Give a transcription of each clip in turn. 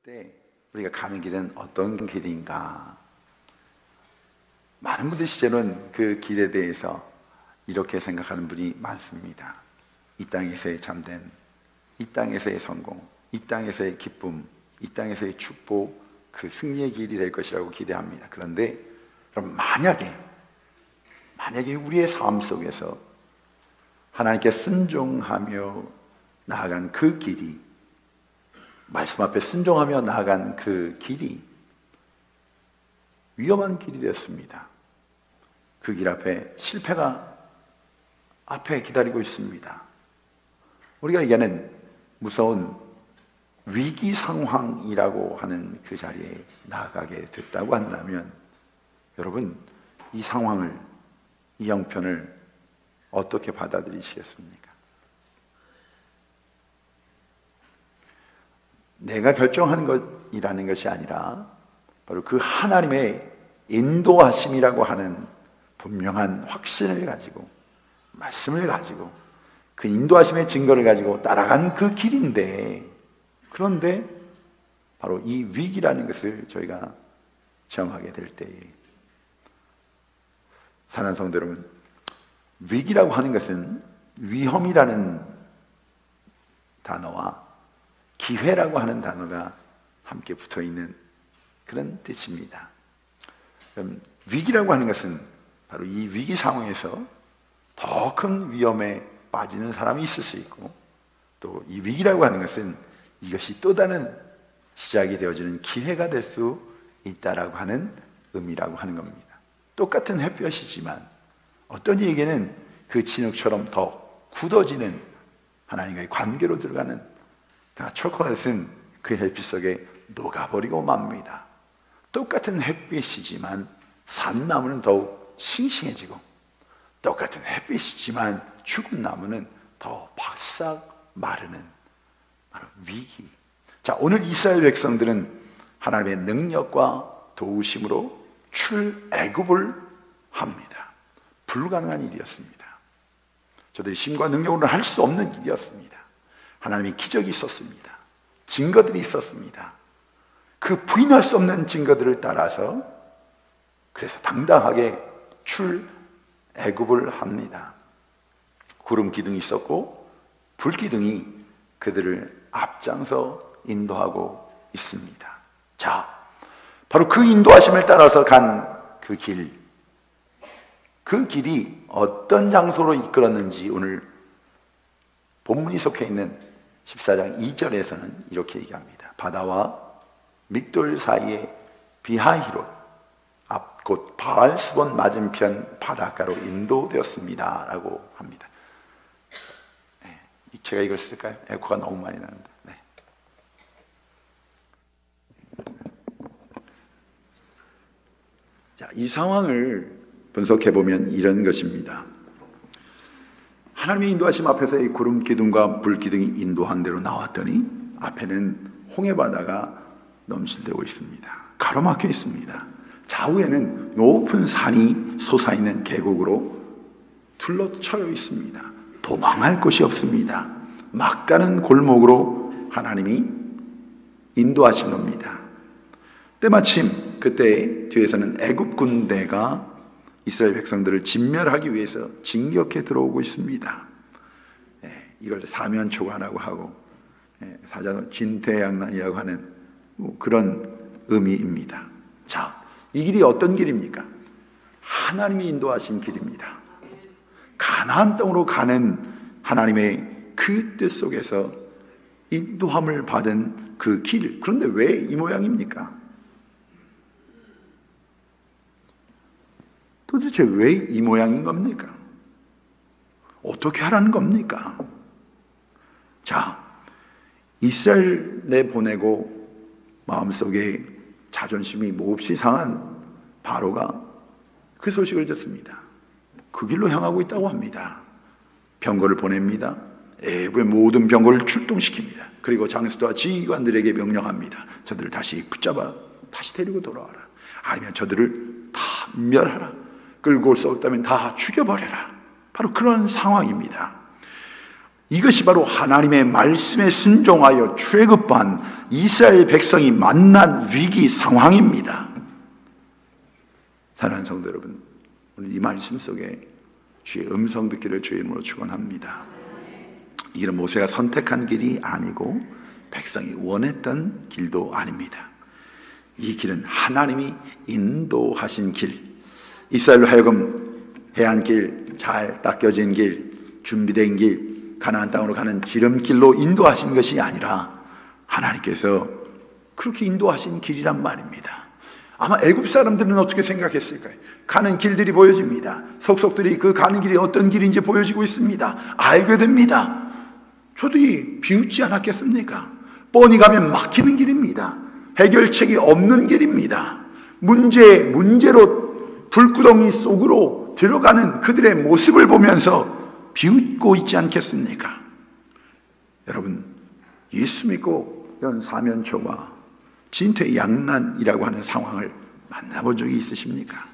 그때 우리가 가는 길은 어떤 길인가? 많은 분들이 실제로는 그 길에 대해서 이렇게 생각하는 분이 많습니다. 이 땅에서의 참된, 이 땅에서의 성공, 이 땅에서의 기쁨, 이 땅에서의 축복, 그 승리의 길이 될 것이라고 기대합니다. 그런데 그럼 만약에 우리의 삶 속에서 하나님께 순종하며 나아간 그 길이, 말씀 앞에 순종하며 나아간 그 길이 위험한 길이 되었습니다. 그 길 앞에 실패가 앞에 기다리고 있습니다. 우리가 얘기하는 무서운 위기 상황이라고 하는 그 자리에 나아가게 됐다고 한다면, 여러분, 이 상황을, 이 형편을 어떻게 받아들이시겠습니까? 내가 결정하는 것이라는 것이 아니라 바로 그 하나님의 인도하심이라고 하는 분명한 확신을 가지고, 말씀을 가지고, 그 인도하심의 증거를 가지고 따라간 그 길인데, 그런데 바로 이 위기라는 것을 저희가 체험하게 될 때에, 사랑하는 성도 여러분, 위기라고 하는 것은 위험이라는 단어와 기회라고 하는 단어가 함께 붙어있는 그런 뜻입니다. 그럼 위기라고 하는 것은 바로 이 위기 상황에서 더 큰 위험에 빠지는 사람이 있을 수 있고, 또 이 위기라고 하는 것은 이것이 또 다른 시작이 되어지는 기회가 될 수 있다라고 하는 의미라고 하는 겁니다. 똑같은 햇볕이지만 어떤 이에게는 그 진흙처럼 더 굳어지는 하나님과의 관계로 들어가는 초콜릿은 그 햇빛 속에 녹아버리고 맙니다. 똑같은 햇빛이지만 산나무는 더욱 싱싱해지고, 똑같은 햇빛이지만 죽은 나무는 더 바싹 마르는 바로 위기. 자, 오늘 이스라엘 백성들은 하나님의 능력과 도우심으로 출애굽을 합니다. 불가능한 일이었습니다. 저들이 힘과 능력으로는 할 수 없는 일이었습니다. 하나님의 기적이 있었습니다. 증거들이 있었습니다. 그 부인할 수 없는 증거들을 따라서 그래서 당당하게 출애굽을 합니다. 구름 기둥이 있었고 불 기둥이 그들을 앞장서 인도하고 있습니다. 자, 바로 그 인도하심을 따라서 간 그 길, 그 길이 어떤 장소로 이끌었는지 오늘 본문이 속해 있는 14장 2절에서는 이렇게 얘기합니다. 바다와 믹돌 사이에 비하히롯 앞 곧 바알스본 맞은편 바닷가로 인도되었습니다 라고 합니다. 네, 제가 이걸 쓸까요? 에코가 너무 많이 나는데. 네. 자, 이 상황을 분석해보면 이런 것입니다. 하나님의 인도하심 앞에서 이 구름 기둥과 불 기둥이 인도한 대로 나왔더니 앞에는 홍해 바다가 넘실대고 있습니다. 가로막혀 있습니다. 좌우에는 높은 산이 솟아있는 계곡으로 둘러쳐여 있습니다. 도망할 곳이 없습니다. 막가는 골목으로 하나님이 인도하신 겁니다. 때마침 그때 뒤에서는 애굽 군대가 이스라엘 백성들을 진멸하기 위해서 진격해 들어오고 있습니다. 이걸 사면초가라고 하고 사자는 진퇴양난이라고 하는 그런 의미입니다. 자, 이 길이 어떤 길입니까? 하나님이 인도하신 길입니다. 가나안 땅으로 가는 하나님의 그 뜻 속에서 인도함을 받은 그 길. 그런데 왜 이 모양입니까? 도대체 왜 이 모양인 겁니까? 어떻게 하라는 겁니까? 자, 이스라엘에 보내고 마음속에 자존심이 몹시 상한 바로가 그 소식을 듣습니다. 그 길로 향하고 있다고 합니다. 병거를 보냅니다. 애굽의 모든 병거를 출동시킵니다. 그리고 장수와 지휘관들에게 명령합니다. 저들을 다시 붙잡아 다시 데리고 돌아와라. 아니면 저들을 다 멸하라. 끌고 올 수 없다면 다 죽여버려라. 바로 그런 상황입니다. 이것이 바로 하나님의 말씀에 순종하여 출애굽한 이스라엘 백성이 만난 위기 상황입니다. 사랑하는 성도 여러분, 오늘 이 말씀 속에 주의 음성 듣기를 주의 이름으로 축원합니다. 이 길은 모세가 선택한 길이 아니고 백성이 원했던 길도 아닙니다. 이 길은 하나님이 인도하신 길, 이스라엘로 하여금 해안길, 잘 닦여진 길, 준비된 길, 가나안 땅으로 가는 지름길로 인도하신 것이 아니라 하나님께서 그렇게 인도하신 길이란 말입니다. 아마 애굽 사람들은 어떻게 생각했을까요? 가는 길들이 보여집니다. 속속들이 그 가는 길이 어떤 길인지 보여지고 있습니다. 알게 됩니다. 저들이 비웃지 않았겠습니까? 뻔히 가면 막히는 길입니다. 해결책이 없는 길입니다. 문제로 불구덩이 속으로 들어가는 그들의 모습을 보면서 비웃고 있지 않겠습니까? 여러분, 예수 믿고 이런 사면초와 진퇴양난이라고 하는 상황을 만나본 적이 있으십니까?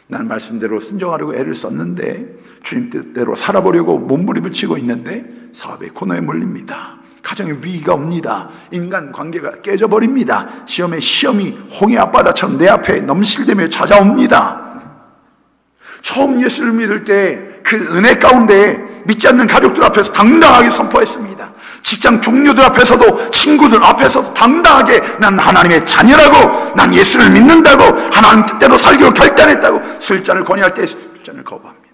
난 말씀대로 순종하려고 애를 썼는데 주님 뜻대로 살아보려고 몸부림을 치고 있는데 사업의 코너에 몰립니다. 가정에 위기가 옵니다. 인간 관계가 깨져버립니다. 시험이 홍해 앞바다처럼 내 앞에 넘실대며 찾아옵니다. 처음 예수를 믿을 때 그 은혜 가운데 믿지 않는 가족들 앞에서 당당하게 선포했습니다. 직장 동료들 앞에서도, 친구들 앞에서도 당당하게 난 하나님의 자녀라고, 난 예수를 믿는다고, 하나님 뜻대로 살기로 결단했다고 술잔을 권유할 때 술잔을 거부합니다.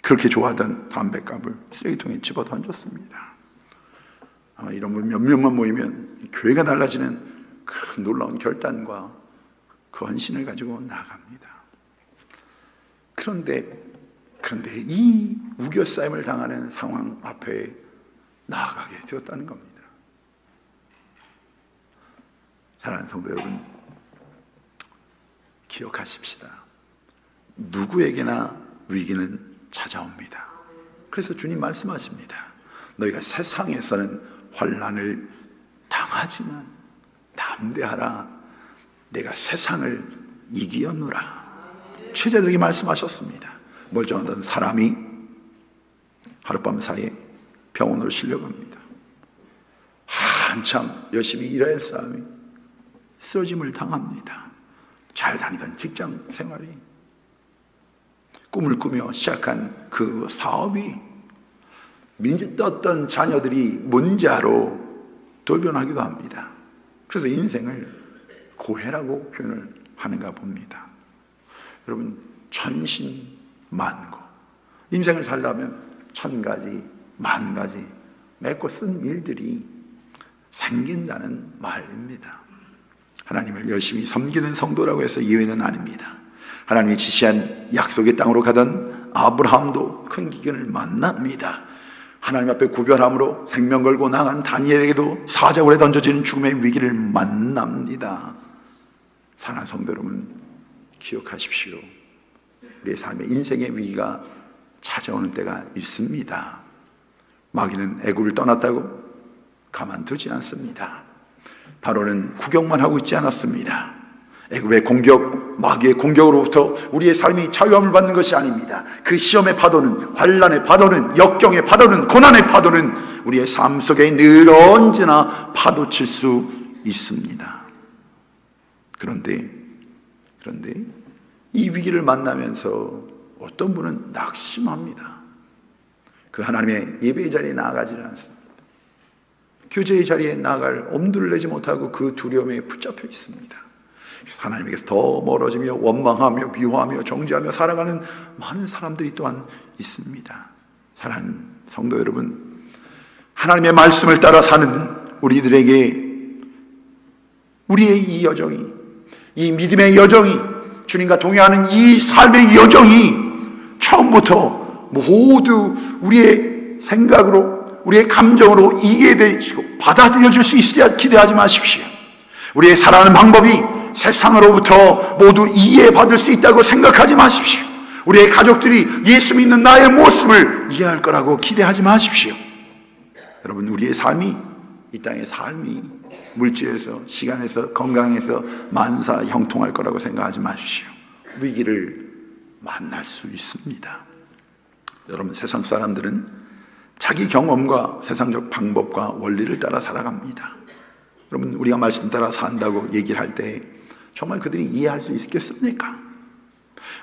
그렇게 좋아하던 담뱃갑을 쓰레기통에 집어 던졌습니다. 아마 이런 분 몇 명만 모이면 교회가 달라지는 그 놀라운 결단과 헌신을 가지고 나아갑니다. 그런데 이 우겨싸임을 당하는 상황 앞에 나아가게 되었다는 겁니다. 사랑하는 성도 여러분, 기억하십시다. 누구에게나 위기는 찾아옵니다. 그래서 주님 말씀하십니다. 너희가 세상에서는 환난을 당하지만 담대하라. 내가 세상을 이기었노라. 제자들에게 말씀하셨습니다. 멀쩡하던 사람이 하룻밤 사이에 병원으로 실려갑니다. 한참 열심히 일해야 할 사람이 쓰러짐을 당합니다. 잘 다니던 직장 생활이, 꿈을 꾸며 시작한 그 사업이, 믿었던 자녀들이 문자로 돌변하기도 합니다. 그래서 인생을 고해라고 표현을 하는가 봅니다. 여러분, 천신만고, 인생을 살다면 1000가지, 10,000가지 맺고 쓴 일들이 생긴다는 말입니다. 하나님을 열심히 섬기는 성도라고 해서 이외는 아닙니다. 하나님이 지시한 약속의 땅으로 가던 아브라함도 큰 기근을 만납니다. 하나님 앞에 구별함으로 생명 걸고 나간 다니엘에게도 사자굴에 던져지는 죽음의 위기를 만납니다. 사랑하는 성도 여러분, 기억하십시오. 우리의 삶의 인생의 위기가 찾아오는 때가 있습니다. 마귀는 애굽을 떠났다고 가만두지 않습니다. 바로는 구경만 하고 있지 않았습니다. 애굽의 공격, 마귀의 공격으로부터 우리의 삶이 자유함을 받는 것이 아닙니다. 그 시험의 파도는, 환난의 파도는, 역경의 파도는, 고난의 파도는 우리의 삶 속에 늘 언제나 파도칠 수 있습니다. 그런데 이 위기를 만나면서 어떤 분은 낙심합니다. 그 하나님의 예배의 자리에 나아가지는 않습니다. 교제의 자리에 나아갈 엄두를 내지 못하고 그 두려움에 붙잡혀 있습니다. 하나님에게서 더 멀어지며 원망하며 미워하며 정죄하며 살아가는 많은 사람들이 또한 있습니다. 사랑하는 성도 여러분, 하나님의 말씀을 따라 사는 우리들에게 우리의 이 여정이, 이 믿음의 여정이, 주님과 동행하는 이 삶의 여정이 처음부터 모두 우리의 생각으로, 우리의 감정으로 이해되시고 받아들여질 수 있으리라 기대하지 마십시오. 우리의 살아가는 방법이 세상으로부터 모두 이해받을 수 있다고 생각하지 마십시오. 우리의 가족들이 예수 믿는 나의 모습을 이해할 거라고 기대하지 마십시오. 여러분, 우리의 삶이, 이 땅의 삶이 물질에서, 시간에서, 건강에서 만사 형통할 거라고 생각하지 마십시오. 위기를 만날 수 있습니다. 여러분, 세상 사람들은 자기 경험과 세상적 방법과 원리를 따라 살아갑니다. 여러분, 우리가 말씀 따라 산다고 얘기를 할 때 정말 그들이 이해할 수 있겠습니까?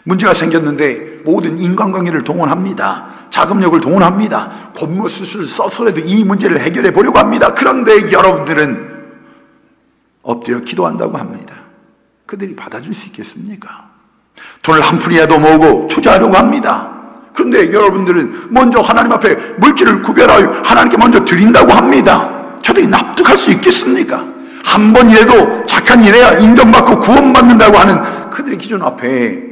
문제가 생겼는데 모든 인간관계를 동원합니다. 자금력을 동원합니다. 권모수술 써서라도 이 문제를 해결해 보려고 합니다. 그런데 여러분들은 엎드려 기도한다고 합니다. 그들이 받아줄 수 있겠습니까? 돈을 한 푼이라도 모으고 투자하려고 합니다. 그런데 여러분들은 먼저 하나님 앞에 물질을 구별하여 하나님께 먼저 드린다고 합니다. 저들이 납득할 수 있겠습니까? 한 번이라도 착한 일해야 인정받고 구원받는다고 하는 그들의 기준 앞에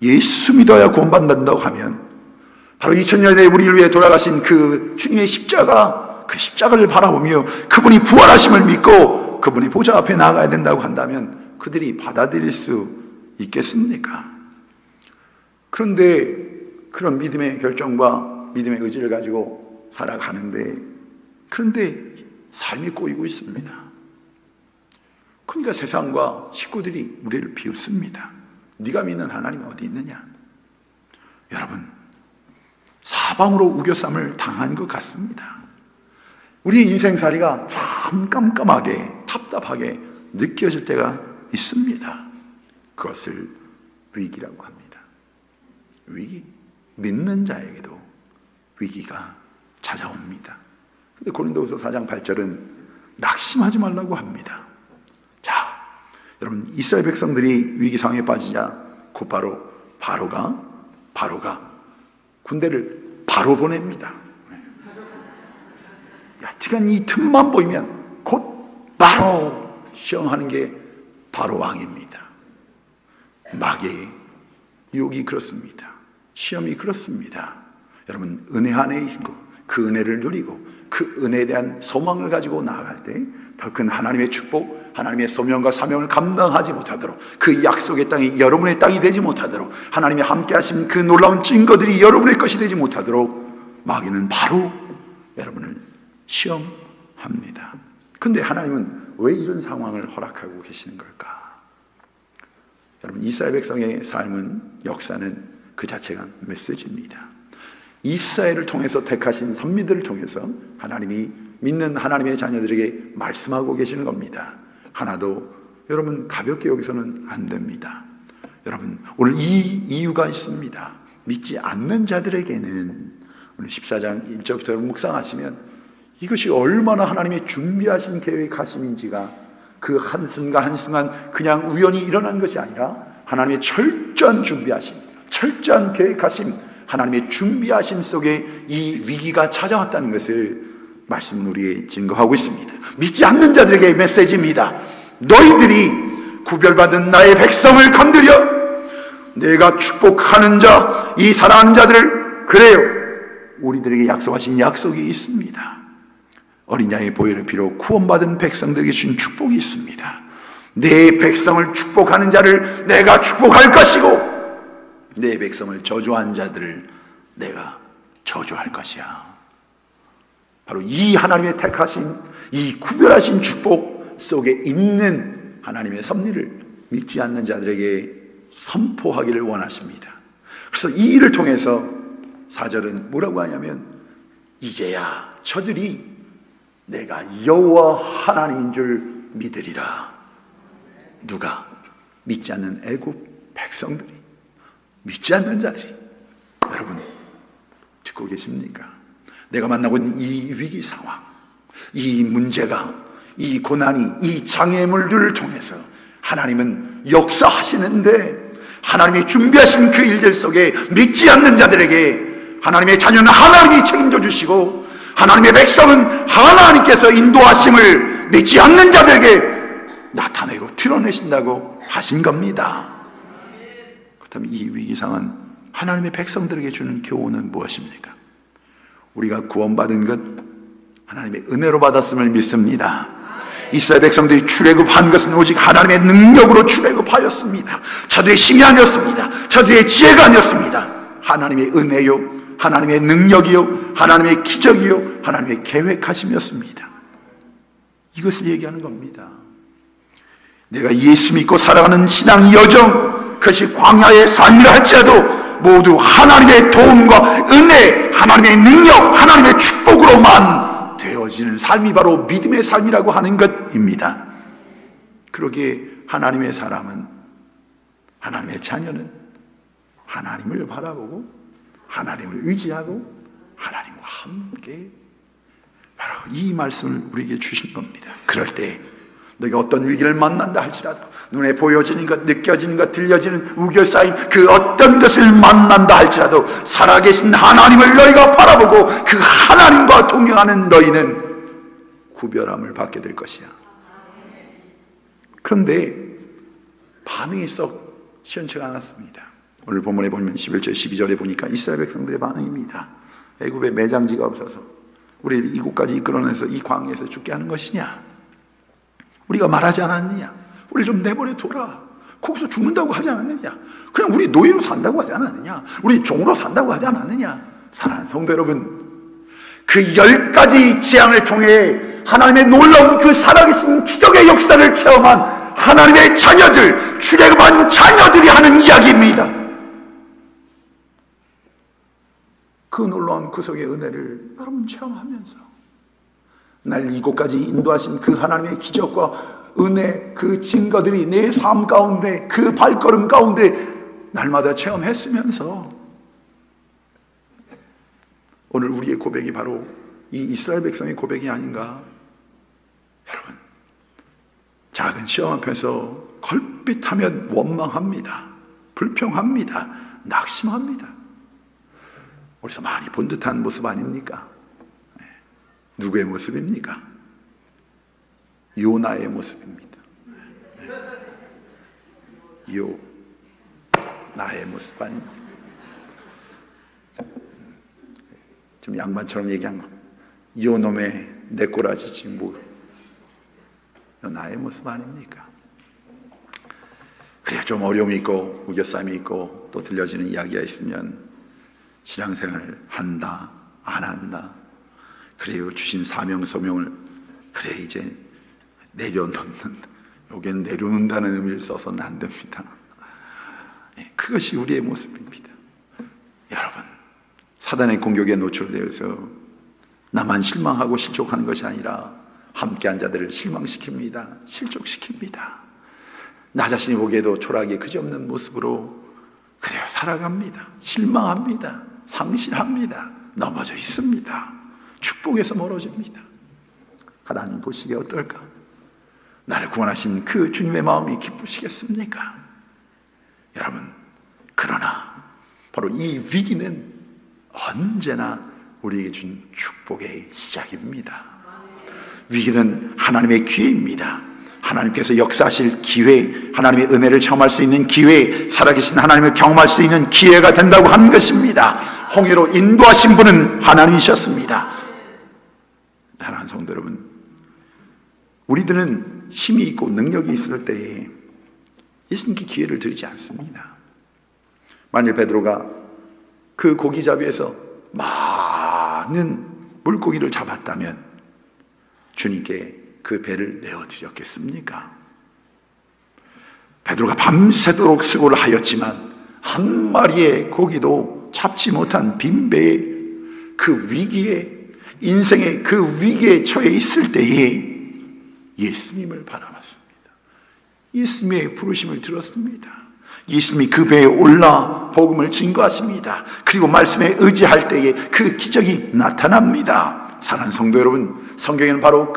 예수 믿어야 구원받는다고 하면 바로 2000년 전에 우리를 위해 돌아가신 그 주님의 십자가, 그 십자가를 바라보며 그분이 부활하심을 믿고 그분의 보좌 앞에 나아가야 된다고 한다면 그들이 받아들일 수 있겠습니까? 그런데 그런 믿음의 결정과 믿음의 의지를 가지고 살아가는데, 그런데 삶이 꼬이고 있습니다. 그러니까 세상과 식구들이 우리를 비웃습니다. 네가 믿는 하나님이 어디 있느냐? 여러분, 사방으로 우겨쌈을 당한 것 같습니다. 우리의 인생살이가 참 깜깜하게 답답하게 느껴질 때가 있습니다. 그것을 위기라고 합니다. 위기. 믿는 자에게도 위기가 찾아옵니다. 근데 고린도후서 4장 8절은 낙심하지 말라고 합니다. 자, 여러분, 이스라엘 백성들이 위기 상황에 빠지자 곧바로 바로가 군대를 바로 보냅니다. 여튼간 이 틈만 보이면 곧 바로 시험하는 게 바로 왕입니다. 마귀의 유혹이 그렇습니다. 시험이 그렇습니다. 여러분, 은혜 안에 있고 그 은혜를 누리고 그 은혜에 대한 소망을 가지고 나아갈 때 더 큰 하나님의 축복, 하나님의 소명과 사명을 감당하지 못하도록, 그 약속의 땅이 여러분의 땅이 되지 못하도록, 하나님이 함께 하신 그 놀라운 증거들이 여러분의 것이 되지 못하도록 마귀는 바로 여러분을 시험합니다. 근데 하나님은 왜 이런 상황을 허락하고 계시는 걸까? 여러분, 이스라엘 백성의 삶은, 역사는 그 자체가 메시지입니다. 이스라엘을 통해서 택하신 선민들을 통해서 하나님이 믿는 하나님의 자녀들에게 말씀하고 계시는 겁니다. 하나도 여러분 가볍게 여기서는 안 됩니다. 여러분, 오늘 이 이유가 있습니다. 믿지 않는 자들에게는 오늘 14장 1절부터 여러분 묵상하시면 이것이 얼마나 하나님의 준비하신 계획하심인지가 그 한순간 한순간 그냥 우연히 일어난 것이 아니라 하나님의 철저한 준비하심, 철저한 계획하심, 하나님의 준비하심 속에 이 위기가 찾아왔다는 것을 말씀은 우리에게 증거하고 있습니다. 믿지 않는 자들에게 메시지입니다. 너희들이 구별받은 나의 백성을 건드려 내가 축복하는 자, 이 사랑하는 자들을, 그래요, 우리들에게 약속하신 약속이 있습니다. 어린 양의 보혈의 피로 구원받은 백성들에게 주신 축복이 있습니다. 내 백성을 축복하는 자를 내가 축복할 것이고 내 백성을 저주한 자들을 내가 저주할 것이야. 바로 이 하나님의 택하신, 이 구별하신 축복 속에 있는 하나님의 섭리를 믿지 않는 자들에게 선포하기를 원하십니다. 그래서 이 일을 통해서 4절은 뭐라고 하냐면, 이제야 저들이 내가 여호와 하나님인 줄 믿으리라. 누가? 믿지 않는 애굽 백성들이, 믿지 않는 자들이. 여러분, 듣고 계십니까? 내가 만나고 있는 이 위기 상황, 이 문제가, 이 고난이, 이 장애물들을 통해서 하나님은 역사하시는데, 하나님이 준비하신 그 일들 속에 믿지 않는 자들에게 하나님의 자녀는 하나님이 책임져 주시고, 하나님의 백성은 하나님께서 인도하심을 믿지 않는 자들에게 나타내고 드러내신다고 하신 겁니다. 그렇다면 이 위기상은 하나님의 백성들에게 주는 교훈은 무엇입니까? 우리가 구원받은 것 하나님의 은혜로 받았음을 믿습니다. 이스라엘 백성들이 출애굽한 것은 오직 하나님의 능력으로 출애굽하였습니다. 저들의 힘이 아니었습니다. 저들의 지혜가 아니었습니다. 하나님의 은혜요, 하나님의 능력이요, 하나님의 기적이요, 하나님의 계획하심이었습니다. 이것을 얘기하는 겁니다. 내가 예수 믿고 살아가는 신앙 여정, 그것이 광야의 삶이라 할지라도 모두 하나님의 도움과 은혜, 하나님의 능력, 하나님의 축복으로만 되어지는 삶이 바로 믿음의 삶이라고 하는 것입니다. 그러기에 하나님의 사람은, 하나님의 자녀는 하나님을 바라보고 하나님을 의지하고 하나님과 함께 바로 이 말씀을 우리에게 주신 겁니다. 그럴 때 너희가 어떤 위기를 만난다 할지라도, 눈에 보여지는 것, 느껴지는 것, 들려지는 우겨싸인 그 어떤 것을 만난다 할지라도 살아계신 하나님을 너희가 바라보고 그 하나님과 동행하는 너희는 구별함을 받게 될 것이야. 그런데 반응이 썩 시원치가 않았습니다. 오늘 본문에 보면 11절 12절에 보니까 이스라엘 백성들의 반응입니다. 애굽에 매장지가 없어서 우리를 이곳까지 이끌어내서 이 광야에서 죽게 하는 것이냐? 우리가 말하지 않았느냐? 우리 좀 내버려 둬라. 거기서 죽는다고 하지 않았느냐? 그냥 우리 노예로 산다고 하지 않았느냐? 우리 종으로 산다고 하지 않았느냐? 사랑하는 성도 여러분, 그 10가지 재앙을 통해 하나님의 놀라운 그 살아계신 기적의 역사를 체험한 하나님의 자녀들, 출애굽한 자녀들이 하는 이야기입니다. 그 놀라운 구속의 은혜를 여러분 체험하면서 날 이곳까지 인도하신 그 하나님의 기적과 은혜, 그 증거들이 내 삶 가운데, 그 발걸음 가운데 날마다 체험했으면서 오늘 우리의 고백이 바로 이 이스라엘 백성의 고백이 아닌가? 여러분, 작은 시험 앞에서 걸핏하면 원망합니다. 불평합니다. 낙심합니다. 어디서 많이 본 듯한 모습 아닙니까? 누구의 모습입니까? 요나의 모습입니다. 나의 모습 아닙니까? 좀 양반처럼 얘기한 거. 요놈의 내 꼬라지지 뭐. 나의 모습 아닙니까? 그래야 좀 어려움이 있고 우겨쌈이 있고 또 들려지는 이야기가 있으면 신앙생활을 한다 안 한다, 그래요 주신 사명 소명을 그래 이제 내려놓는다, 여기는 내려놓는다는 의미를 써서는 안 됩니다. 그것이 우리의 모습입니다. 여러분, 사단의 공격에 노출되어서 나만 실망하고 실족하는 것이 아니라 함께한 자들을 실망시킵니다. 실족시킵니다. 나 자신이 보기에도 초라하게 그지없는 모습으로 그래요 살아갑니다. 실망합니다. 상실합니다. 넘어져 있습니다. 축복에서 멀어집니다. 하나님 보시기에 어떨까? 나를 구원하신 그 주님의 마음이 기쁘시겠습니까? 여러분, 그러나 바로 이 위기는 언제나 우리에게 준 축복의 시작입니다. 위기는 하나님의 기회입니다. 하나님께서 역사하실 기회, 하나님의 은혜를 체험할 수 있는 기회, 살아계신 하나님을 경험할 수 있는 기회가 된다고 하는 것입니다. 홍해로 인도하신 분은 하나님이셨습니다. 사랑하는 성도 여러분, 우리들은 힘이 있고 능력이 있을 때에 예수님께 기회를 드리지 않습니다. 만일 베드로가 그 고기잡이에서 많은 물고기를 잡았다면 주님께 그 배를 내어드렸겠습니까? 베드로가 밤새도록 수고를 하였지만 한 마리의 고기도 잡지 못한 빈배에 그 위기에, 인생의 그 위기에 처해 있을 때에 예수님을 바라봤습니다. 예수님의 부르심을 들었습니다. 예수님이 그 배에 올라 복음을 증거하십니다. 그리고 말씀에 의지할 때에 그 기적이 나타납니다. 사랑하는 성도 여러분, 성경에는 바로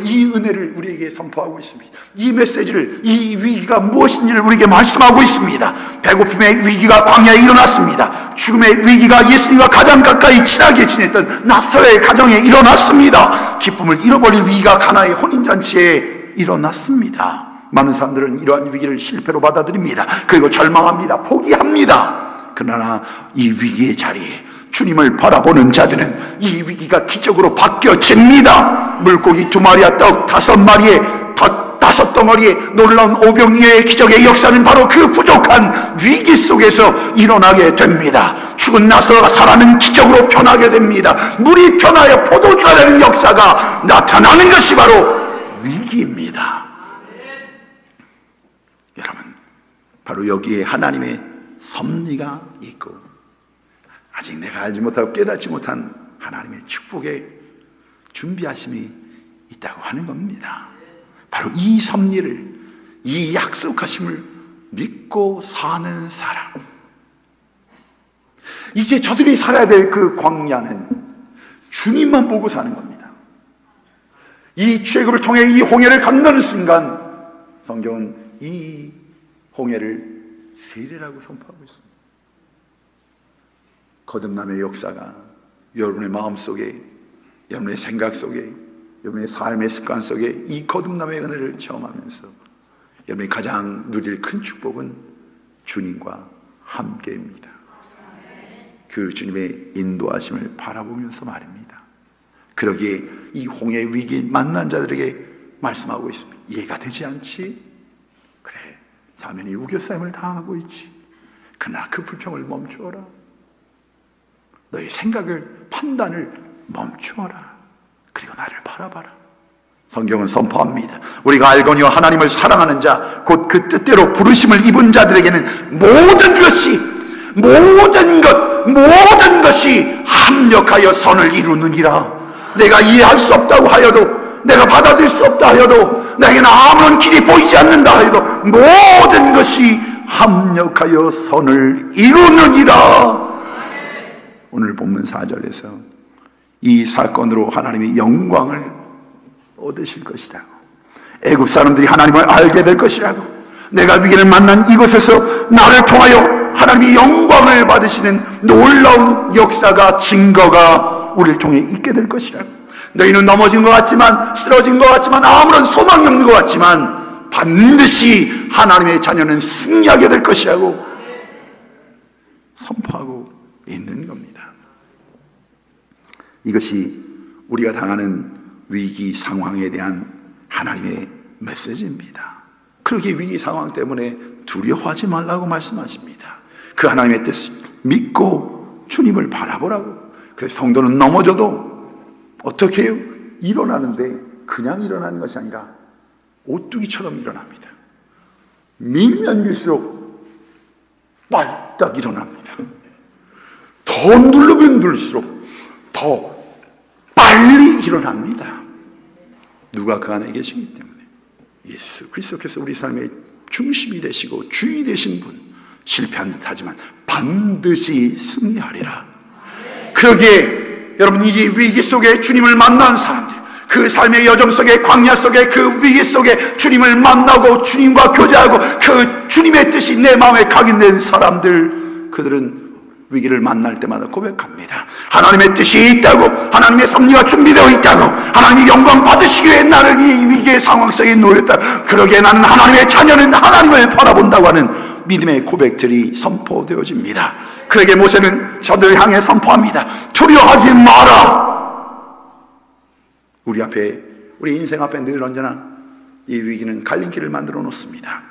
이 은혜를 우리에게 선포하고 있습니다. 이 메시지를, 이 위기가 무엇인지를 우리에게 말씀하고 있습니다. 배고픔의 위기가 광야에 일어났습니다. 죽음의 위기가 예수님과 가장 가까이 친하게 지냈던 나사로의 가정에 일어났습니다. 기쁨을 잃어버린 위기가 가나의 혼인잔치에 일어났습니다. 많은 사람들은 이러한 위기를 실패로 받아들입니다. 그리고 절망합니다. 포기합니다. 그러나 이 위기의 자리에 주님을 바라보는 자들은 이 위기가 기적으로 바뀌어집니다. 물고기 2마리와 떡 5마리에 덧 5덩어리에 놀라운 오병이어의 기적의 역사는 바로 그 부족한 위기 속에서 일어나게 됩니다. 죽은 나사로가 살아나는 기적으로 변하게 됩니다. 물이 변하여 포도주가 되는 역사가 나타나는 것이 바로 위기입니다. 여러분, 바로 여기에 하나님의 섭리가 있고 아직 내가 알지 못하고 깨닫지 못한 하나님의 축복의 준비하심이 있다고 하는 겁니다. 바로 이 섭리를, 이 약속하심을 믿고 사는 사람, 이제 저들이 살아야 될 그 광야는 주님만 보고 사는 겁니다. 이 출애굽을 통해 이 홍해를 건너는 순간 성경은 이 홍해를 세례라고 선포하고 있습니다. 거듭남의 역사가 여러분의 마음속에, 여러분의 생각 속에, 여러분의 삶의 습관 속에 이 거듭남의 은혜를 체험하면서 여러분이 가장 누릴 큰 축복은 주님과 함께입니다. 그 주님의 인도하심을 바라보면서 말입니다. 그러기에 이 홍해 위기 만난 자들에게 말씀하고 있습니다. 이해가 되지 않지? 그래, 사면이 우겨싸임을 당하고 있지. 그러나 그 불평을 멈추어라. 너의 생각을, 판단을 멈추어라. 그리고 나를 바라봐라. 성경은 선포합니다. 우리가 알거니와 하나님을 사랑하는 자, 곧 그 뜻대로 부르심을 입은 자들에게는 모든 것이 합력하여 선을 이루느니라. 내가 이해할 수 없다고 하여도, 내가 받아들일 수 없다 하여도, 내게는 아무런 길이 보이지 않는다 하여도 모든 것이 합력하여 선을 이루느니라. 오늘 본문 4절에서 이 사건으로 하나님이 영광을 얻으실 것이라고, 애굽 사람들이 하나님을 알게 될 것이라고, 내가 위기를 만난 이곳에서 나를 통하여 하나님이 영광을 받으시는 놀라운 역사가, 증거가 우리를 통해 있게 될 것이라고. 너희는 넘어진 것 같지만, 쓰러진 것 같지만, 아무런 소망이 없는 것 같지만 반드시 하나님의 자녀는 승리하게 될 것이라고 선포하고 있는 겁니다. 이것이 우리가 당하는 위기 상황에 대한 하나님의 메시지입니다. 그렇게 위기 상황 때문에 두려워하지 말라고 말씀하십니다. 그 하나님의 뜻을 믿고 주님을 바라보라고. 그래서 성도는 넘어져도 어떻게 해요? 일어나는데 그냥 일어나는 것이 아니라 오뚜기처럼 일어납니다. 밀면 밀수록 빨딱 일어납니다. 더 누르면 누를수록 더 빨리 일어납니다. 누가 그 안에 계시기 때문에. 예수 그리스도께서 우리 삶의 중심이 되시고 주인이 되신 분, 실패한 듯 하지만 반드시 승리하리라. 그러기에 여러분, 이 위기 속에 주님을 만난 사람들, 그 삶의 여정 속에, 광야 속에, 그 위기 속에 주님을 만나고 주님과 교제하고 그 주님의 뜻이 내 마음에 각인된 사람들, 그들은 위기를 만날 때마다 고백합니다. 하나님의 뜻이 있다고, 하나님의 섭리가 준비되어 있다고, 하나님이 영광 받으시기 위해 나를 이 위기의 상황 속에 놓였다. 그러기에 나는 하나님의 자녀는 하나님을 바라본다고 하는 믿음의 고백들이 선포되어집니다. 그러기에 모세는 저들을 향해 선포합니다. 두려워하지 마라. 우리 앞에, 우리 인생 앞에 늘 언제나 이 위기는 갈림길을 만들어 놓습니다.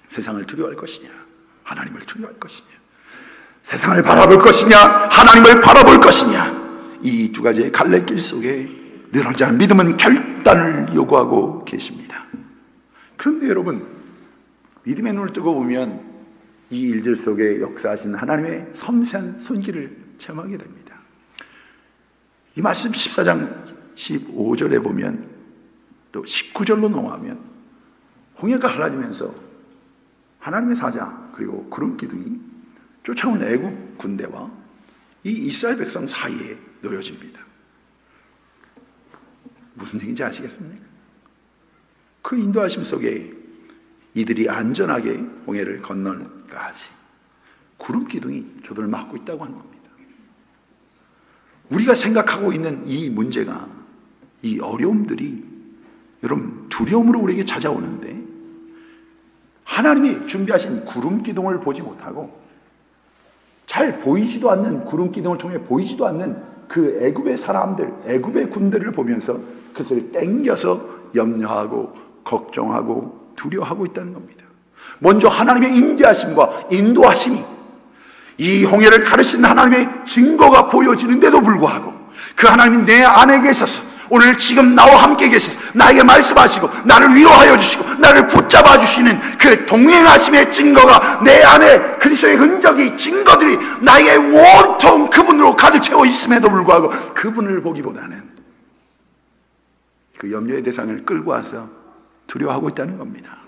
세상을 두려워할 것이냐, 하나님을 두려워할 것이냐, 세상을 바라볼 것이냐, 하나님을 바라볼 것이냐, 이 두 가지의 갈래길 속에 늘 언제나 믿음은 결단을 요구하고 계십니다. 그런데 여러분, 믿음의 눈을 뜨고 보면 이 일들 속에 역사하신 하나님의 섬세한 손길을 체험하게 됩니다. 이 말씀 14장 15절에 보면, 또 19절로 넘어가면 홍해가 갈라지면서 하나님의 사자 그리고 구름 기둥이 쫓아온 애굽 군대와 이 이스라엘 백성 사이에 놓여집니다. 무슨 얘기인지 아시겠습니까? 그 인도하심 속에 이들이 안전하게 홍해를 건널까지 구름 기둥이 저들을 막고 있다고 하는 겁니다. 우리가 생각하고 있는 이 문제가, 이 어려움들이 여러분 두려움으로 우리에게 찾아오는데, 하나님이 준비하신 구름 기둥을 보지 못하고 잘 보이지도 않는 구름 기둥을 통해 보이지도 않는 그 애굽의 사람들, 애굽의 군대를 보면서 그것을 땡겨서 염려하고 걱정하고 두려워하고 있다는 겁니다. 먼저 하나님의 임재하심과 인도하심이, 이 홍해를 가르치는 하나님의 증거가 보여지는데도 불구하고 그 하나님이 내 안에 계셔서 오늘 지금 나와 함께 계셔서 나에게 말씀하시고 나를 위로하여 주시고 나를 붙잡아 주시는 그 동행하심의 증거가 내 안에 그리스도의 흔적이 증거들이 나에게 온통 그분으로 가득 채워 있음에도 불구하고 그분을 보기보다는 그 염려의 대상을 끌고 와서 두려워하고 있다는 겁니다.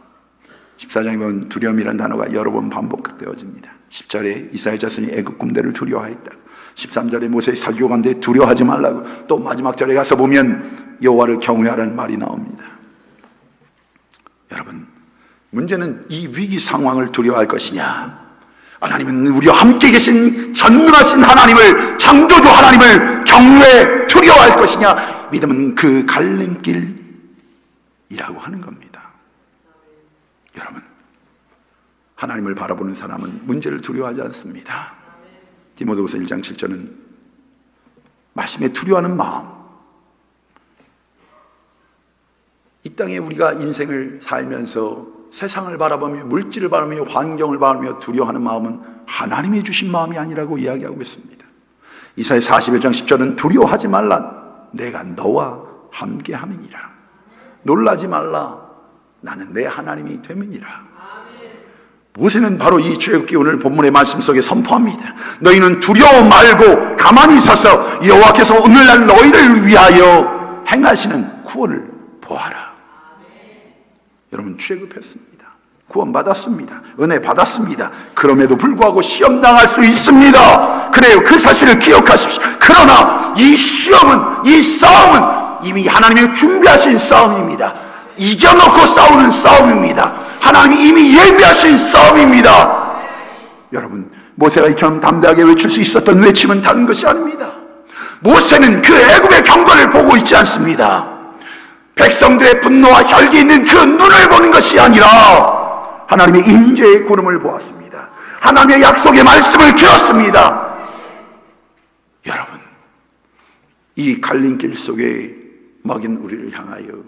14장에 보면 두려움이라는 단어가 여러 번 반복되어집니다. 10절에 이스라엘 자손이 애굽 군대를 두려워했다. 13절에 모세의 설교 가운데 두려워하지 말라고, 또 마지막 절에 가서 보면 여호와를 경외하라는 말이 나옵니다. 여러분, 문제는 이 위기 상황을 두려워할 것이냐, 하나님은 우리와 함께 계신 전능하신 하나님을, 창조주 하나님을 경외 두려워할 것이냐, 믿음은 그 갈림길이라고 하는 겁니다. 여러분, 하나님을 바라보는 사람은 문제를 두려워하지 않습니다. 디모데후서 1장 7절은 말씀에 두려워하는 마음, 이 땅에 우리가 인생을 살면서 세상을 바라보며 물질을 바라보며 환경을 바라보며 두려워하는 마음은 하나님이 주신 마음이 아니라고 이야기하고 있습니다. 이사야 41장 10절은 두려워하지 말라, 내가 너와 함께함이니라. 놀라지 말라, 나는 내 하나님이 됨이니라. 모세는 바로 이 출애굽기 오늘 본문의 말씀 속에 선포합니다. 너희는 두려워 말고 가만히 서서 여호와께서 오늘날 너희를 위하여 행하시는 구원을 보아라. 여러분, 출애굽했습니다. 구원받았습니다. 은혜 받았습니다. 그럼에도 불구하고 시험당할 수 있습니다. 그래요, 그 사실을 기억하십시오. 그러나 이 시험은, 이 싸움은 이미 하나님이 준비하신 싸움입니다. 이겨놓고 싸우는 싸움입니다. 하나님이 이미 예비하신 싸움입니다. 여러분, 모세가 이처럼 담대하게 외칠 수 있었던 외침은 다른 것이 아닙니다. 모세는 그 애굽의 경고를 보고 있지 않습니다. 백성들의 분노와 혈기 있는 그 눈을 보는 것이 아니라 하나님의 임재의 구름을 보았습니다. 하나님의 약속의 말씀을 들었습니다. 여러분, 이 갈림길 속에 먹인 우리를 향하여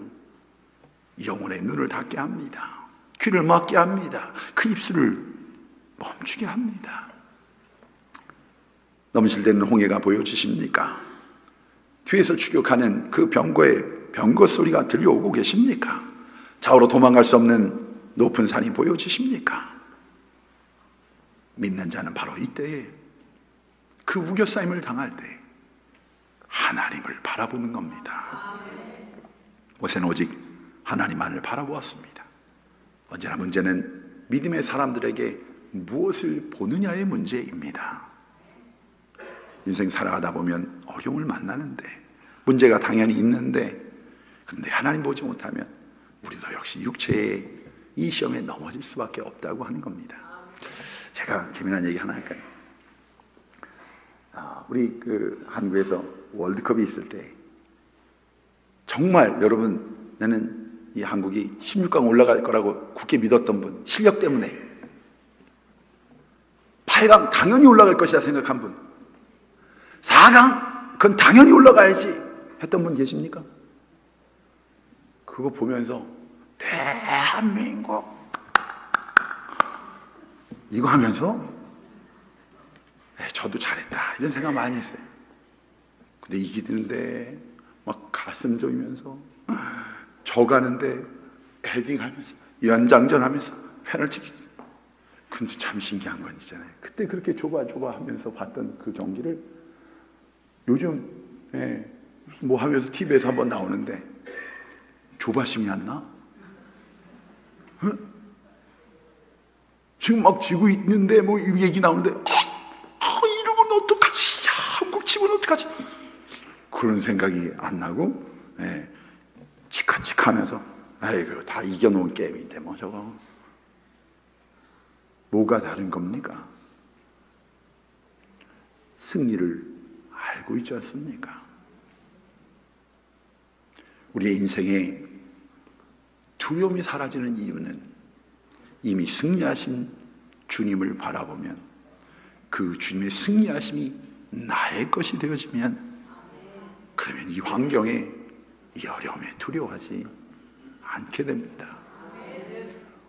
영혼의 눈을 닫게 합니다. 귀를 막게 합니다. 그 입술을 멈추게 합니다. 넘실대는 홍해가 보여지십니까? 뒤에서 추격하는 그 병거의 병거 소리가 들려오고 계십니까? 좌우로 도망갈 수 없는 높은 산이 보여지십니까? 믿는 자는 바로 이때에 그 우겨싸임을 당할 때 하나님을 바라보는 겁니다. 모세는 오직 하나님만을 바라보았습니다. 언제나 문제는 믿음의 사람들에게 무엇을 보느냐의 문제입니다. 인생 살아가다 보면 어려움을 만나는데, 문제가 당연히 있는데, 그런데 하나님 보지 못하면 우리도 역시 육체의 이 시험에 넘어질 수밖에 없다고 하는 겁니다. 제가 재미난 얘기 하나 할까요? 우리 한국에서 월드컵이 있을 때 정말 여러분, 나는 이 한국이 16강 올라갈 거라고 굳게 믿었던 분, 실력 때문에 8강 당연히 올라갈 것이다 생각한 분, 4강 그건 당연히 올라가야지 했던 분 계십니까? 그거 보면서 대한민국 이거 하면서 저도 잘했다 이런 생각 많이 했어요. 근데 이기는데 막 가슴 조이면서, 져가는데 헤딩하면서, 연장전 하면서 페널티킥. 근데 참 신기한 건 있잖아요. 그때 그렇게 좁아 하면서 봤던 그 경기를 요즘 뭐 하면서 TV에서 한번 나오는데 조바심이 안 나? 응? 지금 막 지고 있는데 뭐 얘기 나오는데 이러면 어떡하지? 야, 한국 치면 어떡하지? 그런 생각이 안 나고 치카치카하면서 아이고 다 이겨놓은 게임인데 뭐 저거 뭐가 다른 겁니까? 승리를 알고 있지 않습니까? 우리의 인생에 두려움이 사라지는 이유는 이미 승리하신 주님을 바라보면 그 주님의 승리하심이 나의 것이 되어지면, 그러면 이 환경에, 이 어려움에 두려워하지 않게 됩니다.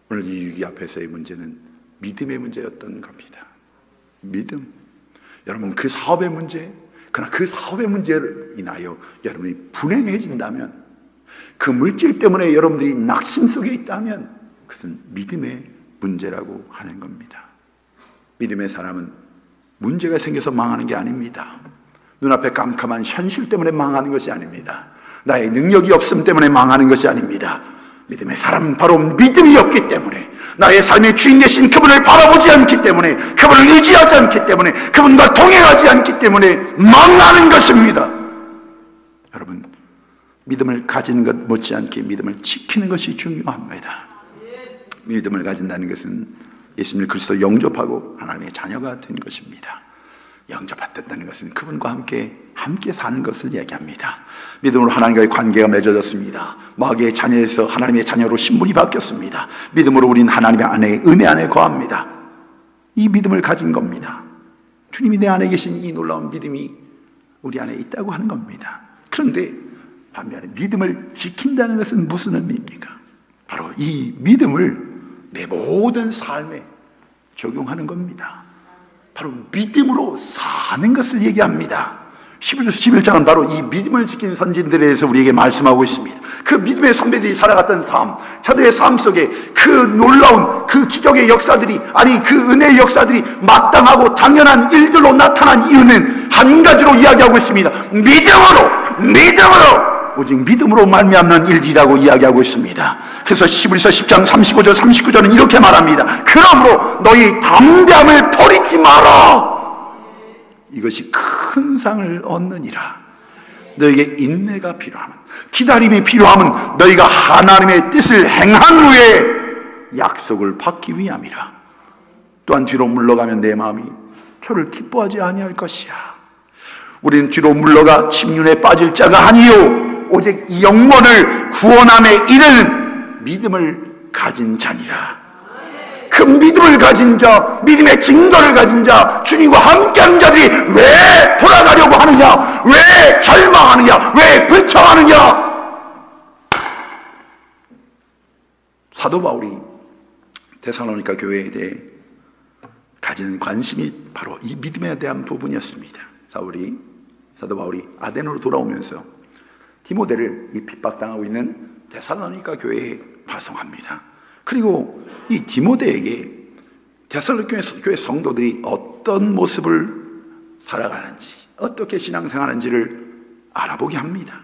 오늘 이 위기 앞에서의 문제는 믿음의 문제였던 겁니다. 믿음. 여러분, 그 사업의 문제, 그러나 그 사업의 문제를 인하여 여러분이 불행해진다면, 그 물질 때문에 여러분들이 낙심 속에 있다면 그것은 믿음의 문제라고 하는 겁니다. 믿음의 사람은 문제가 생겨서 망하는 게 아닙니다. 눈앞에 깜깜한 현실 때문에 망하는 것이 아닙니다. 나의 능력이 없음 때문에 망하는 것이 아닙니다. 믿음의 사람은 바로 믿음이 없기 때문에, 나의 삶의 주인 되신 그분을 바라보지 않기 때문에, 그분을 의지하지 않기 때문에, 그분과 동행하지 않기 때문에 망하는 것입니다. 여러분, 믿음을 가지는 것 못지않게 믿음을 지키는 것이 중요합니다. 믿음을 가진다는 것은 예수님을 그리스도 영접하고 하나님의 자녀가 된 것입니다. 영접받았다는 것은 그분과 함께 사는 것을 얘기합니다. 믿음으로 하나님과의 관계가 맺어졌습니다. 마귀의 자녀에서 하나님의 자녀로 신분이 바뀌었습니다. 믿음으로 우리는 하나님의 안에, 은혜 안에 거합니다. 이 믿음을 가진 겁니다. 주님이 내 안에 계신 이 놀라운 믿음이 우리 안에 있다고 하는 겁니다. 그런데 반면에 믿음을 지킨다는 것은 무슨 의미입니까? 바로 이 믿음을 내 모든 삶에 적용하는 겁니다. 바로 믿음으로 사는 것을 얘기합니다. 11장은 바로 이 믿음을 지킨 선진들에 대해서 우리에게 말씀하고 있습니다. 그 믿음의 선배들이 살아갔던 삶, 저들의 삶 속에 그 놀라운 그 기적의 역사들이, 아니 그 은혜의 역사들이 마땅하고 당연한 일들로 나타난 이유는 한 가지로 이야기하고 있습니다. 믿음으로 오직 믿음으로 말미암는 일이라고 이야기하고 있습니다. 그래서 히브리서 10장 35절 39절은 이렇게 말합니다. 그러므로 너희 담대함을 버리지 마라. 이것이 큰 상을 얻느니라. 너에게 인내가 필요하면, 기다림이 필요하면 너희가 하나님의 뜻을 행한 후에 약속을 받기 위함이라. 또한 뒤로 물러가면 내 마음이 저를 기뻐하지 아니할 것이야. 우리는 뒤로 물러가 침륜에 빠질 자가 아니요 오직 영혼을 구원함에 이르는 믿음을 가진 자니라. 그 믿음을 가진 자, 믿음의 증거를 가진 자, 주님과 함께하는 자들이 왜 돌아가려고 하느냐, 왜 절망하느냐, 왜 불평하느냐. 사도 바울이 데살로니가 교회에 대해 가지는 관심이 바로 이 믿음에 대한 부분이었습니다. 사도 바울이 아덴으로 돌아오면서 디모데를 이 핍박당하고 있는 데살로니가 교회에 파송합니다. 그리고 이 디모데에게 데살로니가 교회 성도들이 어떤 모습을 살아가는지, 어떻게 신앙생활하는지를 알아보게 합니다.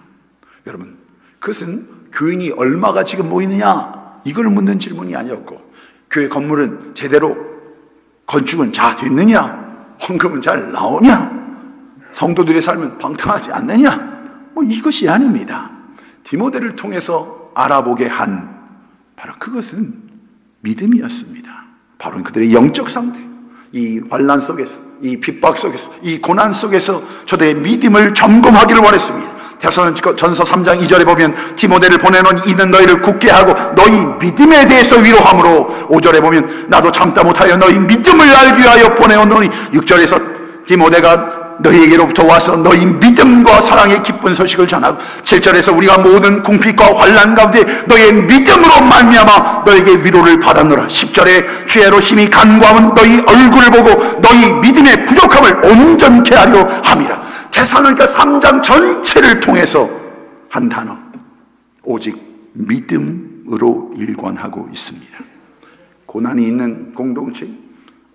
여러분, 그것은 교인이 얼마가 지금 모이느냐 이걸 묻는 질문이 아니었고, 교회 건물은 제대로 건축은 잘 됐느냐, 헌금은 잘 나오냐, 성도들의 삶은 방탕하지 않느냐, 이것이 아닙니다. 디모데를 통해서 알아보게 한 바로 그것은 믿음이었습니다. 바로 그들의 영적 상태, 이 환난 속에서, 이 핍박 속에서, 이 고난 속에서 저들의 믿음을 점검하기를 원했습니다. 데살로니가전서 3장 2절에 보면 디모데를 보내놓은 이는 너희를 굳게 하고 너희 믿음에 대해서 위로함으로, 5절에 보면 나도 참다 못하여 너희 믿음을 알기 위하여 보내오노니, 6절에서 디모데가 너희에게로부터 와서 너희 믿음과 사랑의 기쁜 소식을 전하고, 7절에서 우리가 모든 궁핍과 환난 가운데 너희의 믿음으로 말미암아 너희에게 위로를 받았노라. 10절에 주의로 심히 간구하면 너희 얼굴을 보고 너희 믿음의 부족함을 온전케 하려 함이라. 데살로니가 3장 전체를 통해서 한 단어, 오직 믿음으로 일관하고 있습니다. 고난이 있는 공동체,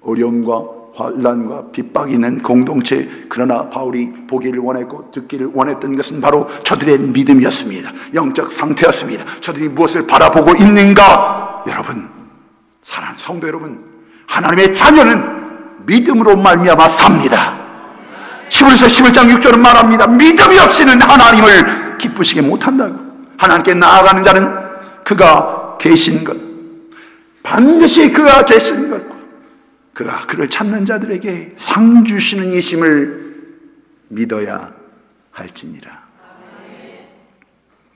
어려움과 환난과 핍박이 있는 공동체, 그러나 바울이 보기를 원했고 듣기를 원했던 것은 바로 저들의 믿음이었습니다. 영적 상태였습니다. 저들이 무엇을 바라보고 있는가. 여러분, 사랑하는 성도 여러분, 하나님의 자녀는 믿음으로 말미암아 삽니다. 히브리서 11장 6절은 말합니다. 믿음이 없이는 하나님을 기쁘시게 못한다고. 하나님께 나아가는 자는 그가 계신 것, 반드시 그가 계신 것, 그가 그를 찾는 자들에게 상 주시는 이심을 믿어야 할지니라.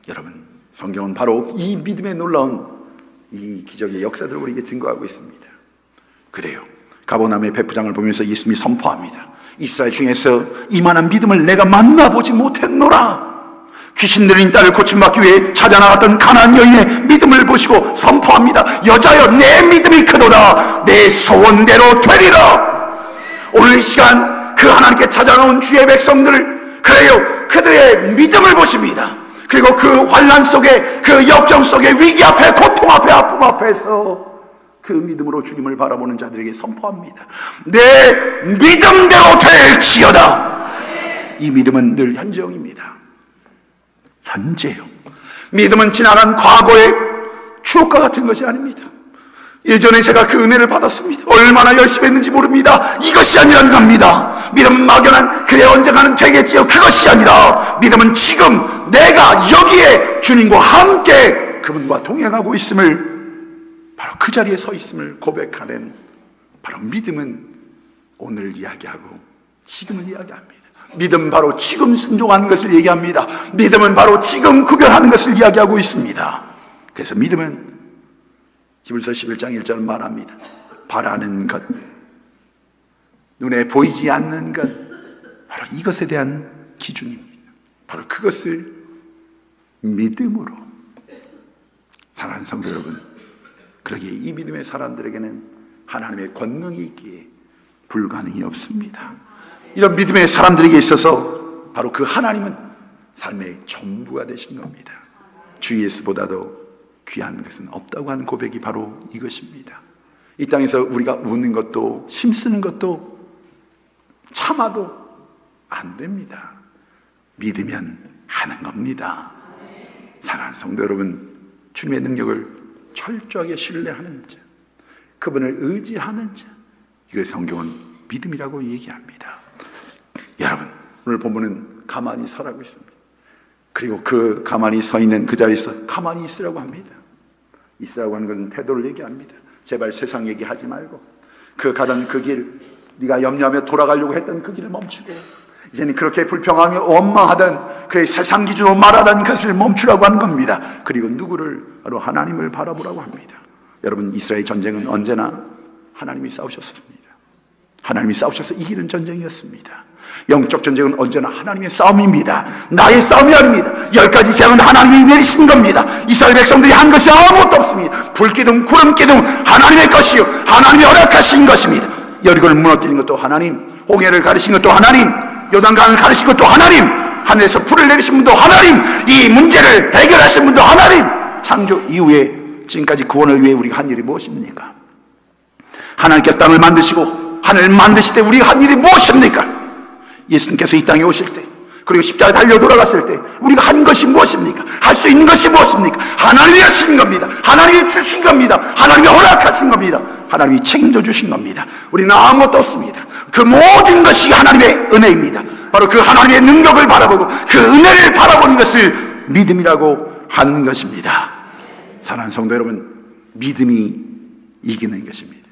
여러분, 성경은 바로 이 믿음의 놀라운 이 기적의 역사들을 우리에게 증거하고 있습니다. 그래요, 가버나움의 배부장을 보면서 예수님이 선포합니다. 이스라엘 중에서 이만한 믿음을 내가 만나보지 못했노라. 귀신 들린 딸을 고침받기 위해 찾아나갔던 가나안 여인의 믿음을 보시고 선포합니다. 여자여, 내 믿음이 크도다. 내 소원대로 되리라. 오늘 이 시간 그 하나님께 찾아온 주의 백성들을, 그래요, 그들의 믿음을 보십니다. 그리고 그 환난 속에, 그 역경 속에, 위기 앞에, 고통 앞에, 아픔 앞에서 그 믿음으로 주님을 바라보는 자들에게 선포합니다. 내 믿음대로 될지어다. 이 믿음은 늘 현재형입니다. 현재형. 믿음은 지나간 과거의 추억과 같은 것이 아닙니다. 예전에 제가 그 은혜를 받았습니다. 얼마나 열심히 했는지 모릅니다. 이것이 아니라는 겁니다. 믿음은 막연한 그래 언젠가는 되겠지요, 그것이 아니라 믿음은 지금 내가 여기에 주님과 함께 그분과 동행하고 있음을, 바로 그 자리에 서 있음을 고백하는, 바로 믿음은 오늘 이야기하고 지금을 이야기합니다. 믿음은 바로 지금 순종하는 것을 얘기합니다. 믿음은 바로 지금 구별하는 것을 이야기하고 있습니다. 그래서 믿음은 히브리서 11장 1절은 말합니다. 바라는 것, 눈에 보이지 않는 것, 바로 이것에 대한 기준입니다. 바로 그것을 믿음으로. 사랑하는 성도 여러분, 그러기에 이 믿음의 사람들에게는 하나님의 권능이 있기에 불가능이 없습니다. 이런 믿음의 사람들에게 있어서 바로 그 하나님은 삶의 전부가 되신 겁니다. 주 예수보다도 귀한 것은 없다고 하는 고백이 바로 이것입니다. 이 땅에서 우리가 우는 것도 힘쓰는 것도 참아도 안 됩니다. 믿으면 하는 겁니다. 사랑하는 성도 여러분, 주님의 능력을 철저하게 신뢰하는 자, 그분을 의지하는 자, 이걸 성경은 믿음이라고 얘기합니다. 여러분, 오늘 본문은 가만히 서라고 있습니다. 그리고 그 가만히 서 있는 그 자리에서 가만히 있으라고 합니다. 있으라고 하는 건 태도를 얘기합니다. 제발 세상 얘기하지 말고 그 가던 그 길, 네가 염려하며 돌아가려고 했던 그 길을 멈추게, 이제는 그렇게 불평하며 원망하던 그의 세상 기준으로 말하던 것을 멈추라고 하는 겁니다. 그리고 누구를? 바로 하나님을 바라보라고 합니다. 여러분, 이스라엘 전쟁은 언제나 하나님이 싸우셨습니다. 하나님이 싸우셔서 이기는 전쟁이었습니다. 영적 전쟁은 언제나 하나님의 싸움입니다. 나의 싸움이 아닙니다. 10가지 재앙은 하나님이 내리신 겁니다. 이스라엘 백성들이 한 것이 아무것도 없습니다. 불기둥, 구름기둥 하나님의 것이요, 하나님이 허락하신 것입니다. 여리고를 무너뜨린 것도 하나님, 홍해를 가르신 것도 하나님, 요단강을 가르신 것도 하나님, 하늘에서 불을 내리신 분도 하나님, 이 문제를 해결하신 분도 하나님. 창조 이후에 지금까지 구원을 위해 우리가 한 일이 무엇입니까? 하나님께서 땅을 만드시고 하늘을 만드실 때 우리가 한 일이 무엇입니까? 예수님께서 이 땅에 오실 때, 그리고 십자가에 달려 돌아갔을 때 우리가 한 것이 무엇입니까? 할 수 있는 것이 무엇입니까? 하나님이 하신 겁니다. 하나님이 주신 겁니다. 하나님이 허락하신 겁니다. 하나님이 책임져 주신 겁니다. 우리는 아무것도 없습니다. 그 모든 것이 하나님의 은혜입니다. 바로 그 하나님의 능력을 바라보고 그 은혜를 바라보는 것을 믿음이라고 하는 것입니다. 사랑하는 성도 여러분, 믿음이 이기는 것입니다.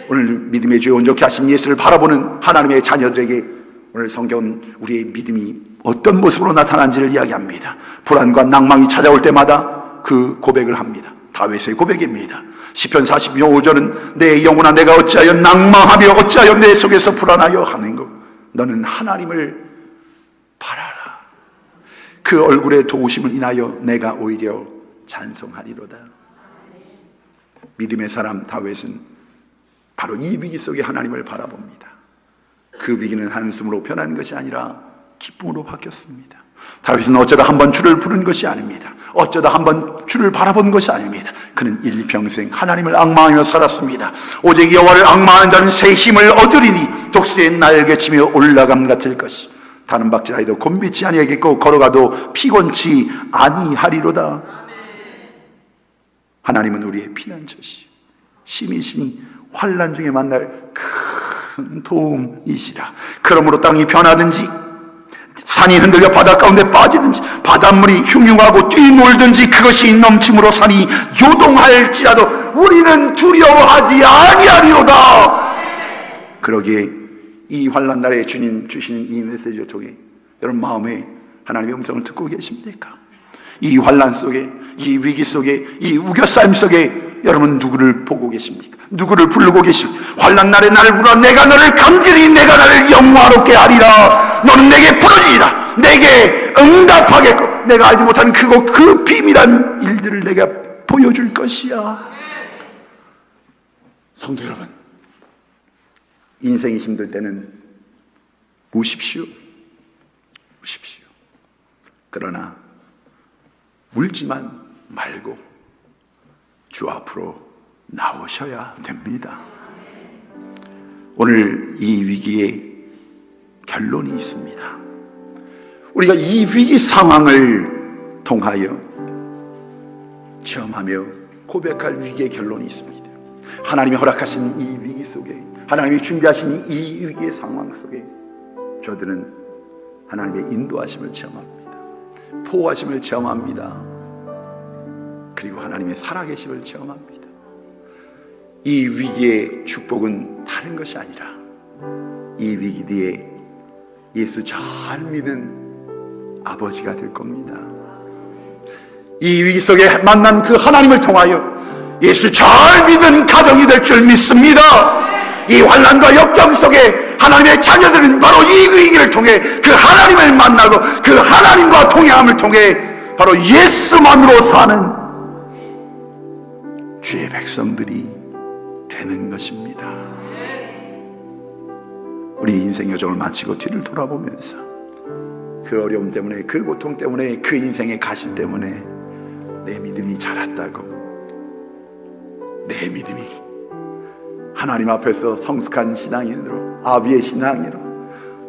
오늘 믿음의 주에 온전케 하신 예수를 바라보는 하나님의 자녀들에게 오늘 성경은 우리의 믿음이 어떤 모습으로 나타난지를 이야기합니다. 불안과 낭망이 찾아올 때마다 그 고백을 합니다. 다윗의 고백입니다. 시편 42편 5절은 내 영혼아 내가 어찌하여 낭망하며 어찌하여 내 속에서 불안하여 하는고, 너는 하나님을 바라라. 그 얼굴의 도우심을 인하여 내가 오히려 찬송하리로다. 믿음의 사람 다윗은 바로 이 위기 속에 하나님을 바라봅니다. 그 위기는 한숨으로 변하는 것이 아니라 기쁨으로 바뀌었습니다. 다윗은 어쩌다 한번 주를 부른 것이 아닙니다. 어쩌다 한번 주를 바라본 것이 아닙니다. 그는 일평생 하나님을 앙망하며 살았습니다. 오직 여호와를 앙망하는 자는 새 힘을 얻으리니 독수리의 날개치며 올라감 같을 것이, 다른 박질하여도 곤비치 아니하겠고 걸어가도 피곤치 아니하리로다. 하나님은 우리의 피난처시, 힘이시니 환난 중에 만날 큰 도움이시라. 그러므로 땅이 변하든지 산이 흔들려 바다 가운데 빠지든지 바닷물이 흉흉하고 뛰놀든지 그것이 넘침으로 산이 요동할지라도 우리는 두려워하지 아니하리로다. 그러기에 이 환난 날에 주님 주시는 이 메시지를 통해 여러분 마음에 하나님의 음성을 듣고 계십니까? 이 환난 속에, 이 위기 속에, 이 우겨싸임 속에 여러분 누구를 보고 계십니까? 누구를 부르고 계십니까? 환난 날에 나를 부르라. 내가 너를 간절히, 내가 나를 영화롭게 하리라. 너는 내게 부르지라. 내게 응답하겠고 내가 알지 못하는 그 비밀한 일들을 내가 보여줄 것이야. 성도 여러분, 인생이 힘들 때는 우십시오. 우십시오. 그러나 울지만 말고 주 앞으로 나오셔야 됩니다. 오늘 이 위기에 결론이 있습니다. 우리가 이 위기 상황을 통하여 체험하며 고백할 위기의 결론이 있습니다. 하나님이 허락하신 이 위기 속에, 하나님이 준비하신 이 위기의 상황 속에 저들은 하나님의 인도하심을 체험합니다. 보호하심을 체험합니다. 그리고 하나님의 살아계심을 체험합니다. 이 위기의 축복은 다른 것이 아니라 이 위기 뒤에 예수 잘 믿는 아버지가 될 겁니다. 이 위기 속에 만난 그 하나님을 통하여 예수 잘 믿는 가정이 될 줄 믿습니다. 이 환난과 역경 속에 하나님의 자녀들은 바로 이 위기를 통해 그 하나님을 만나고 그 하나님과 동행함을 통해 바로 예수만으로 사는 주의 백성들이 되는 것입니다. 우리 인생 여정을 마치고 뒤를 돌아보면서 그 어려움 때문에, 그 고통 때문에, 그 인생의 가시 때문에 내 믿음이 자랐다고, 내 믿음이 하나님 앞에서 성숙한 신앙인으로, 아비의 신앙인으로,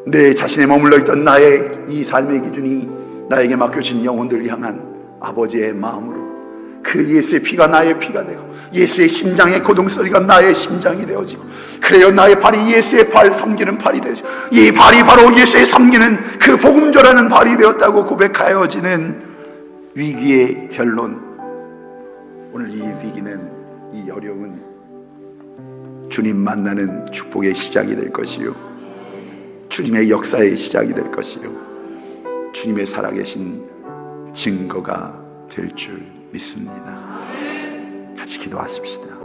내 자신에 머물러 있던 나의 이 삶의 기준이 나에게 맡겨진 영혼들을 향한 아버지의 마음으로 그 예수의 피가 나의 피가 되고 예수의 심장의 고동소리가 나의 심장이 되어지고, 그래요 나의 발이 예수의 발 섬기는 발이 되어지고, 이 발이 바로 예수의 섬기는 그 복음 전하는 발이 되었다고 고백하여지는 위기의 결론. 오늘 이 위기는, 이 어려움은 주님 만나는 축복의 시작이 될 것이요, 주님의 역사의 시작이 될 것이요, 주님의 살아계신 증거가 될 줄 믿습니다. 같이 기도하십시다.